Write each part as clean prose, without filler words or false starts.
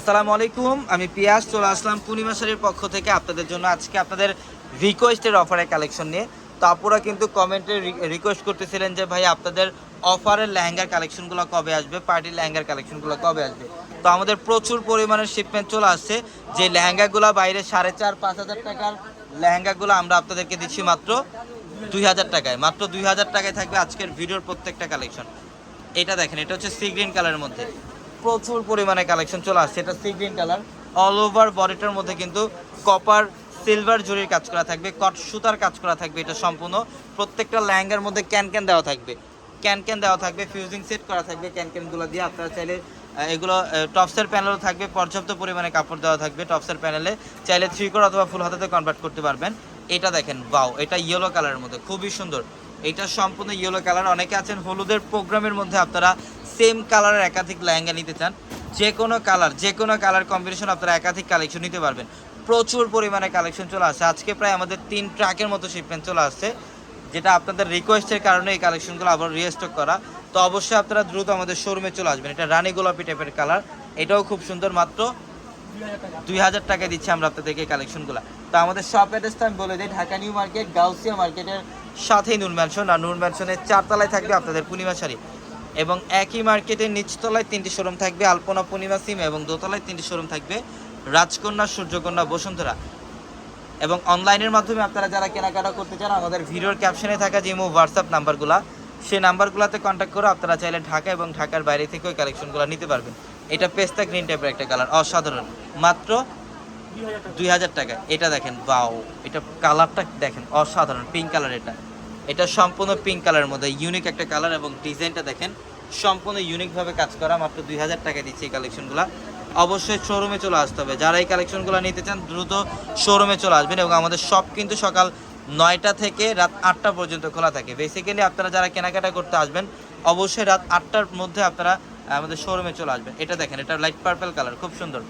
আসসালামু আলাইকুম, আমি পিয়াস চলে আসলাম পূর্ণিমা শাড়ির পক্ষ থেকে আপনাদের জন্য আজকে আপনাদের রিকোয়েস্টের অফারের কালেকশন নিয়ে। তো আপুরা কিন্তু কমেন্টে রিকোয়েস্ট করতেছিলেন যে ভাই আপনাদের অফারের লেহেঙ্গার কালেকশনগুলো কবে আসবে, পার্টি লেহেঙ্গার কালেকশনগুলো কবে আসবে। তো আমাদের প্রচুর পরিমাণের শিপমেন্ট চলে আসছে। যে লেহেঙ্গাগুলো বাইরে 4,500-5,000 টাকার লেহেঙ্গাগুলো আমরা আপনাদেরকে দিচ্ছি মাত্র 2,000 টাকায়। মাত্র 2,000 টাকায় থাকবে আজকের ভিডিওর প্রত্যেকটা কালেকশন। এটা দেখেন, এটা হচ্ছে সি গ্রিন কালারের মধ্যে প্রচুর পরিমাণে কালেকশন চলে আসছে। এটা sea green colour, all over বডিটার মধ্যে কিন্তু কপার সিলভার জরির কাজ করা থাকবে, কট সুতার কাজ করা থাকবে। এটা সম্পূর্ণ প্রত্যেকটা লেহেঙ্গার মধ্যে ক্যান দেওয়া থাকবে, ক্যান দেওয়া থাকবে, ফিউজিং সেট করা থাকবে ক্যানগুলো দিয়ে। আপনারা চাইলে এগুলো টপসের প্যানেলও থাকবে, পর্যাপ্ত পরিমাণে কাপড় দেওয়া থাকবে টপসের প্যানেলে। চাইলে 3/4 অথবা ফুল হাতাতে কনভার্ট করতে পারবেন। এটা দেখেন, বাও, এটা ইয়েলো কালারের মধ্যে খুবই সুন্দর। এটা সম্পূর্ণ ইয়েলো কালার। অনেকে আছেন হলুদের প্রোগ্রামের মধ্যে আপনারা সেম কালারের একাধিক লেহেঙ্গা নিতে চান, যে কোনো কালার কম্বিনেশন আপনারা একাধিক কালেকশন নিতে পারবেন। প্রচুর পরিমাণে কালেকশন চলে আসছে আজকে, প্রায় আমাদের 3 ট্রাকের মতো শিপমেন্ট চলে আসছে, যেটা আপনাদের রিকোয়েস্টের কারণে এই কালেকশনগুলো আবার রিস্টক করা। তো অবশ্যই আপনারা দ্রুত আমাদের শোরুমে চলে আসবেন। এটা রানী গোলাপি টাইপের কালার, এটাও খুব সুন্দর। মাত্র 2,000 টাকায় দিচ্ছি আমরা আপনাদেরকে এই কালেকশনগুলো। তো আমাদের শপ অ্যাড্রেসটা আমি বলে দিই, ঢাকা নিউ মার্কেট, গাউসিয়া মার্কেটের সাথেই নূর ম্যানশন। আর নূর ম্যানশনের 4 তলায় থাকবে আপনাদের পূর্ণিমা শাড়ি, এবং একই মার্কেটের নিচতলায় 3টি শোরুম থাকবে, আলপনা, পূর্ণিমা, সিম, এবং দোতলায় 3টি শোরুম থাকবে, রাজকন্যা, সূর্যকন্যা, বসুন্ধরা। এবং অনলাইনের মাধ্যমে আপনারা যারা কেনাকাটা করতে চান, আমাদের ভিডিওর ক্যাপশনে থাকা যে হোয়াটসঅ্যাপ নাম্বারগুলো, সেই নাম্বারগুলোতে কন্ট্যাক্ট করে আপনারা চাইলে ঢাকা এবং ঢাকার বাইরে থেকে ওই কালেকশনগুলো নিতে পারবেন। এটা পেস্তা গ্রিন টাইপের একটা কালার, অসাধারণ, মাত্র 2,000 টাকায়। এটা দেখেন, বাও, এটা কালারটা দেখেন, অসাধারণ পিঙ্ক কালার। এটা সম্পূর্ণ পিঙ্ক কালারের মধ্যে ইউনিক একটা কালার, এবং ডিজাইনটা দেখেন সম্পূর্ণ ইউনিকভাবে কাজ করা। মাত্র 2,000 টাকায় দিচ্ছে এই কালেকশনগুলো। অবশ্যই শোরুমে চলে আসতে হবে। যারা এই কালেকশনগুলো নিতে চান দ্রুত শোরুমে চলে আসবেন। এবং আমাদের শপ কিন্তু সকাল 9টা থেকে রাত 8টা পর্যন্ত খোলা থাকে। বেসিক্যালি আপনারা যারা কেনাকাটা করতে আসবেন অবশ্যই রাত 8টার মধ্যে আপনারা আমাদের শোরুমে চলে আসবেন। এটা দেখেন, এটা লাইট পার্পল কালার, খুব সুন্দর।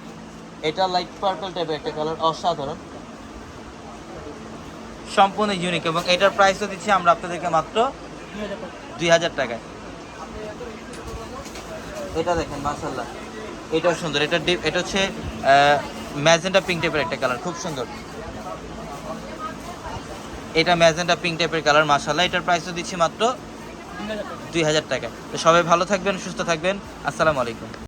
এটা লাইট পার্পল টাইপের একটা কালার, অসাধারণ, সম্পূর্ণ ইউনিক। এবং এটার প্রাইসও দিচ্ছি আমরা আপনাদেরকে মাত্র 2,000 টাকায়। এটা দেখেন, মাশাআল্লাহ, এটাও সুন্দর। এটা হচ্ছে ম্যাজেন্টা পিঙ্ক টাইপের একটা কালার, খুব সুন্দর। এটা ম্যাজেন্টা পিঙ্ক টাইপের কালার, মাশাআল্লাহ। এটার প্রাইসও দিচ্ছি মাত্র 2,000 টাকায়। তো সবাই ভালো থাকবেন, সুস্থ থাকবেন। আসসালামু আলাইকুম।